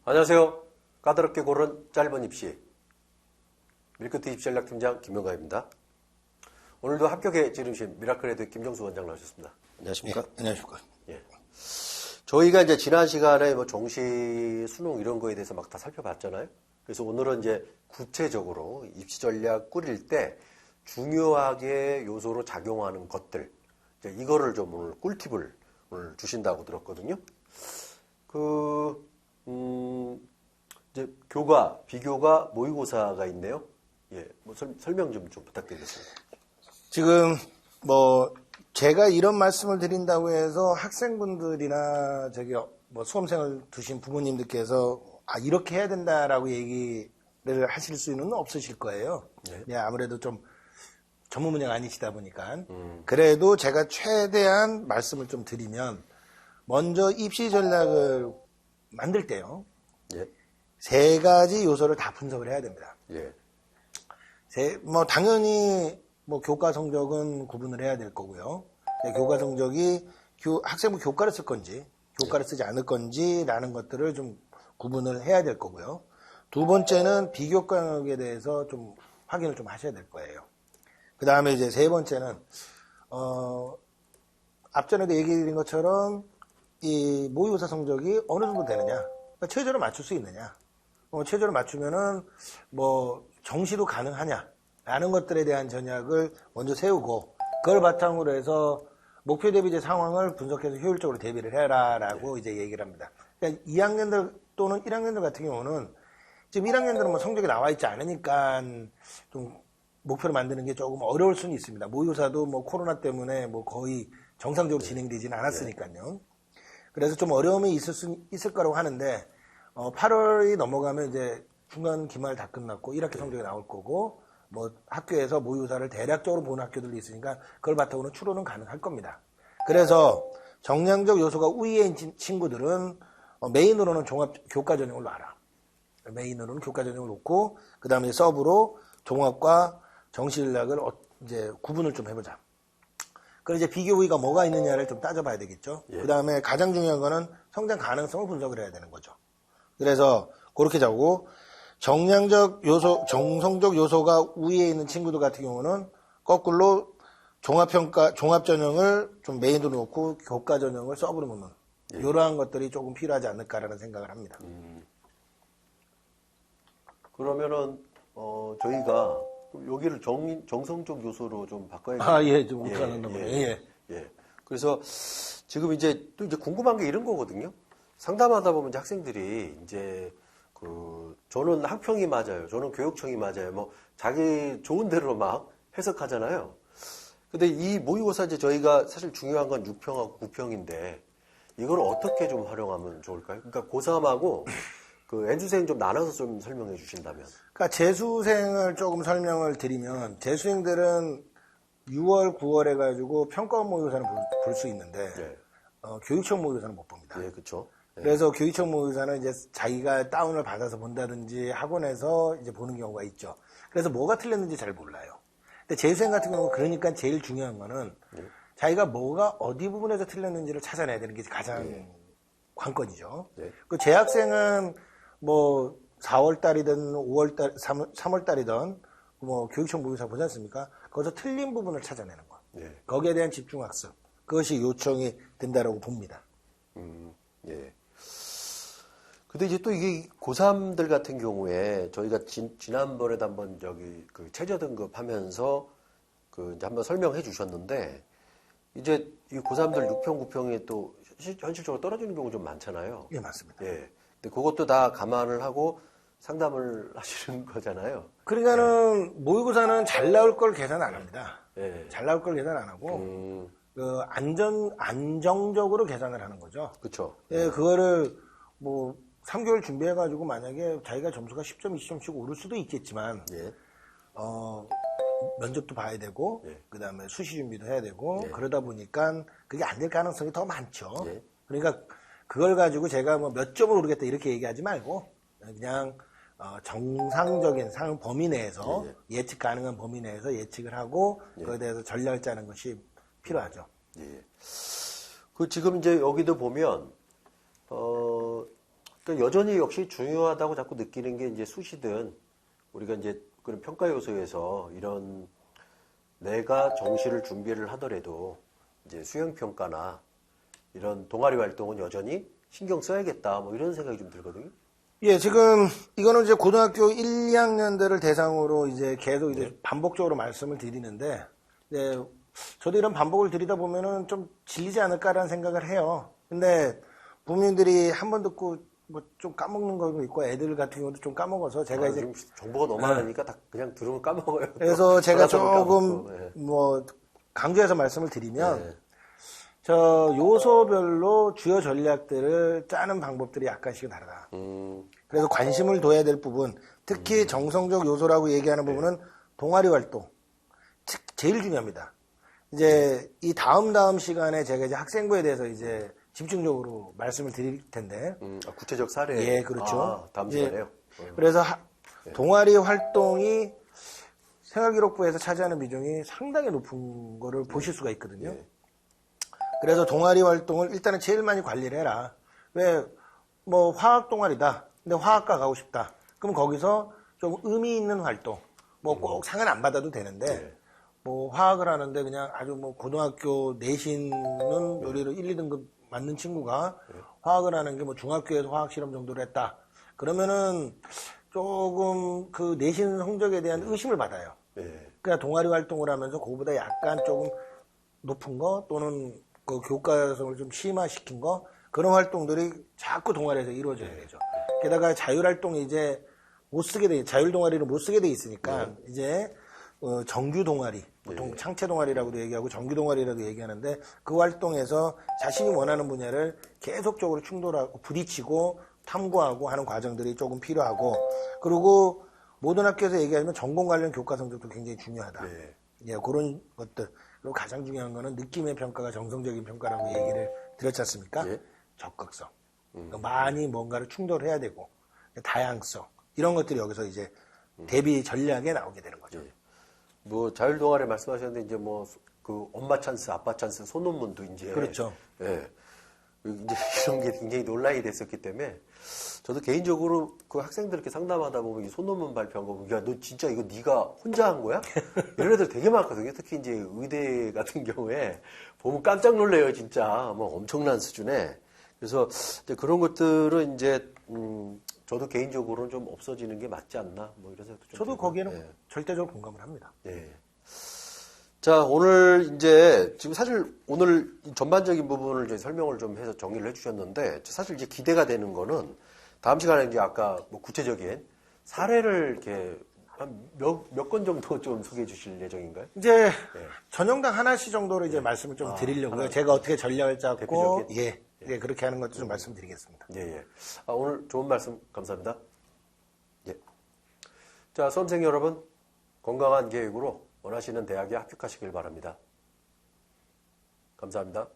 안녕하세요. 까다롭게 고른 짧은 입시 밀크티 입시전략팀장 김명가입니다. 오늘도 합격에 지름신 미라클헤드 김정수 원장 나오셨습니다. 안녕하십니까? 안녕하십니까? 예. 저희가 이제 지난 시간에 뭐 정시, 수능 이런 거에 대해서 막 다 살펴봤잖아요. 그래서 오늘은 이제 구체적으로 입시 전략 꾸릴 때 중요하게 요소로 작용하는 것들, 이제 이거를 좀 오늘 꿀팁을 오늘 주신다고 들었거든요. 이제 교과, 비교과, 모의고사가 있네요. 예, 뭐 설명 좀 부탁드리겠습니다. 지금 제가 이런 말씀을 드린다고 해서 학생분들이나 수험생을 두신 부모님들께서 이렇게 해야 된다라고 얘기를 하실 수는 없으실 거예요. 네. 아무래도 좀 전문 분야가 아니시다 보니까. 그래도 제가 최대한 말씀을 좀 드리면 먼저 입시 전략을 만들 때요. 예. 세 가지 요소를 다 분석을 해야 됩니다. 예. 당연히 교과 성적은 구분을 해야 될 거고요. 교과 성적이 학생부 교과를 쓸 건지, 교과를 쓰지 않을 건지라는 것들을 좀 구분을 해야 될 거고요. 두 번째는 비교과 영역에 대해서 좀 확인을 좀 하셔야 될 거예요. 그 다음에 이제 세 번째는, 앞전에도 얘기 드린 것처럼 이 모의고사 성적이 어느 정도 되느냐, 그러니까 최저를 맞출 수 있느냐, 최저를 맞추면은 정시도 가능하냐, 라는 것들에 대한 전략을 먼저 세우고, 그걸 바탕으로 해서 목표 대비제 상황을 분석해서 효율적으로 대비를 해라라고 이제 얘기를 합니다. 그러니까 2학년들 또는 1학년들 같은 경우는 지금 1학년들은 성적이 나와 있지 않으니까 좀 목표를 만드는 게 조금 어려울 수는 있습니다. 모의고사도 코로나 때문에 거의 정상적으로 진행되지는 않았으니까요. 그래서 좀 어려움이 있을 거라고 하는데, 8월이 넘어가면 이제 중간 기말 다 끝났고 1학기 성적이 나올 거고, 학교에서 모의고사를 대략적으로 보는 학교들도 있으니까 그걸 바탕으로 추론은 가능할 겁니다. 그래서 정량적 요소가 우위에 있는 친구들은 메인으로는 종합 교과 전형을 놔라. 메인으로는 교과 전형을 놓고, 그 다음에 서브로 종합과 정시 전략을 이제 구분을 좀 해보자. 그럼 이제 비교 우위가 뭐가 있느냐를 좀 따져봐야 되겠죠. 예. 그 다음에 가장 중요한 거는 성장 가능성을 분석을 해야 되는 거죠. 그래서 그렇게 잡고, 정량적 요소, 정성적 요소가 우위에 있는 친구들 같은 경우는 거꾸로 종합평가, 종합전형을 좀 메인으로 놓고 교과 전형을 서브로 놓는, 이러한 것들이 조금 필요하지 않을까라는 생각을 합니다. 그러면은, 저희가 여기를 정성적 요소로 좀 바꿔야겠네요. 예, 좀 못하는 예. 그래서 지금 이제 또 이제 궁금한 게 이런 거거든요. 상담하다 보면 이제 학생들이 이제 저는 학평이 맞아요. 저는 교육청이 맞아요. 자기 좋은 대로 막 해석하잖아요. 근데 이 모의고사 이제 저희가 사실 중요한 건 6평하고 9평인데 이걸 어떻게 좀 활용하면 좋을까요? 그러니까 고3하고 N수생 좀 나눠서 좀 설명해 주신다면. 그러니까 재수생을 조금 설명을 드리면, 재수생들은 6월, 9월 해가지고 평가원 모의고사는 볼 수 있는데, 예. 교육청 모의고사는 못 봅니다. 예, 그렇죠. 예. 그래서 교육청 모의고사는 이제 자기가 다운을 받아서 본다든지 학원에서 이제 보는 경우가 있죠. 그래서 뭐가 틀렸는지 잘 몰라요. 근데 재수생 같은 경우 그러니까 제일 중요한 거는 자기가 뭐가 어디 부분에서 틀렸는지를 찾아내야 되는 게 가장 관건이죠. 그 재학생은 4월 달이든 5월 달, 3월 달이든 교육청 모의고사 보지 않습니까? 거기서 틀린 부분을 찾아내는 거. 거기에 대한 집중학습. 그것이 요청이 된다라고 봅니다. 예. 근데 이제 또 이게 고3들 같은 경우에 저희가 지난번에도 한번 최저 등급 하면서 이제 한번 설명해 주셨는데, 이제 이 고3들 6평, 9평이 또 현실적으로 떨어지는 경우 좀 많잖아요. 예, 맞습니다. 예. 근데 그것도 다 감안을 하고 상담을 하시는 거잖아요. 그러니까는 모의고사는 잘 나올 걸 계산 안 합니다. 예. 잘 나올 걸 계산 안 하고, 안정적으로 계산을 하는 거죠. 그쵸. 예, 그거를 3개월 준비해가지고 만약에 자기가 점수가 10점, 20점씩 오를 수도 있겠지만, 면접도 봐야 되고, 그 다음에 수시 준비도 해야 되고, 그러다 보니까 그게 안 될 가능성이 더 많죠. 그러니까 그걸 가지고 제가 몇 점을 오르겠다 이렇게 얘기하지 말고, 그냥 정상적인 상 범위 내에서 예. 예측 가능한 범위 내에서 예측을 하고 그에 대해서 전략을 짜는 것이 필요하죠. 예. 그 지금 이제 여기도 보면 그러니까 여전히 역시 중요하다고 자꾸 느끼는 게 이제 수시든 우리가 이제 그런 평가 요소에서 이런 내가 정시를 준비를 하더라도 이제 수행 평가나 이런 동아리 활동은 여전히 신경 써야겠다 뭐 이런 생각이 좀 들거든요. 예, 지금 이거는 이제 고등학교 1, 2학년들을 대상으로 이제 계속 이제 반복적으로 말씀을 드리는데, 이제 저도 이런 반복을 드리다 보면은 좀 질리지 않을까라는 생각을 해요. 근데 부모님들이 한 번 듣고 뭐 좀 까먹는 것도 있고 애들 같은 경우도 좀 까먹어서 제가 이제 지금 정보가 너무 많으니까 다 그냥 들으면 까먹어요. 그래서 제가 전화번호 조금 까먹고, 예. 뭐 강조해서 말씀을 드리면 예. 저 요소별로 주요 전략들을 짜는 방법들이 약간씩은 다르다. 그래서 관심을 둬야 될 부분, 특히 정성적 요소라고 얘기하는 부분은 동아리 활동, 제일 중요합니다. 이제 이 다음 시간에 제가 이제 학생부에 대해서 이제 집중적으로 말씀을 드릴 텐데, 구체적 사례. 예, 그렇죠. 다음 예. 시간에요. 그래서 동아리 활동이 생활기록부에서 차지하는 비중이 상당히 높은 거를 보실 수가 있거든요. 예. 그래서 동아리 활동을 일단은 제일 많이 관리를 해라. 왜, 뭐, 화학 동아리다. 근데 화학과 가고 싶다. 그럼 거기서 좀 의미 있는 활동. 뭐 꼭 상은 안 받아도 되는데, 네. 뭐 화학을 하는데 그냥 아주 뭐 고등학교 내신은 요리를 1, 2등급 맞는 친구가 화학을 하는 게 뭐 중학교에서 화학 실험 정도를 했다. 그러면은 조금 그 내신 성적에 대한 의심을 받아요. 예. 그러니까 동아리 활동을 하면서 그거보다 약간 조금 높은 거 또는 그 교과성을 좀 심화시킨 거 그런 활동들이 자꾸 동아리에서 이루어져야 되죠. 게다가 자율활동이 이제 못 쓰게 돼, 자율 동아리를 못 쓰게 돼 있으니까 이제 정규 동아리, 보통 창체 동아리라고도 얘기하고 정규 동아리라고 얘기하는데 그 활동에서 자신이 원하는 분야를 계속적으로 충돌하고 부딪히고 탐구하고 하는 과정들이 조금 필요하고 그리고 모든 학교에서 얘기하면 전공 관련 교과 성적도 굉장히 중요하다. 예. 예, 그런 것들. 그리고 가장 중요한 거는 느낌의 평가가 정성적인 평가라고 얘기를 드렸지 않습니까? 예. 적극성. 그러니까 많이 뭔가를 충돌해야 되고, 다양성. 이런 것들이 여기서 이제 대비 전략에 나오게 되는 거죠. 예. 뭐 자율 동아리 말씀하셨는데 이제 뭐 그 엄마 찬스, 아빠 찬스 소논문도 이제 그렇죠. 예. 이제 이런 게 굉장히 논란이 됐었기 때문에 저도 개인적으로 그 학생들 이렇게 상담하다 보면 이 소논문 발표한 거 보면 야, 너 진짜 이거 네가 혼자 한 거야? 이런 애들 되게 많거든요. 특히 이제 의대 같은 경우에 보면 깜짝 놀래요, 진짜. 뭐 엄청난 수준에. 그래서 이제 그런 것들은 이제 저도 개인적으로는 좀 없어지는 게 맞지 않나 뭐 이런 생각도 좀 저도 들고. 거기에는 예. 절대적으로 공감을 합니다. 예. 자, 오늘 이제 지금 사실 오늘 전반적인 부분을 이제 설명을 좀 해서 정리를 해주셨는데 사실 이제 기대가 되는 거는 다음 시간에 이제 아까 뭐 구체적인 사례를 이렇게 몇 건 정도 좀 소개해 주실 예정인가요? 이제 전형당 하나씩 정도로 이제 말씀을 좀 아, 드리려고요. 하나. 제가 어떻게 전략을 짰고 대표적인? 예, 그렇게 하는 것도 좀 말씀드리겠습니다. 예, 예. 오늘 좋은 말씀 감사합니다. 예. 자, 수험생 여러분, 건강한 계획으로 원하시는 대학에 합격하시길 바랍니다. 감사합니다.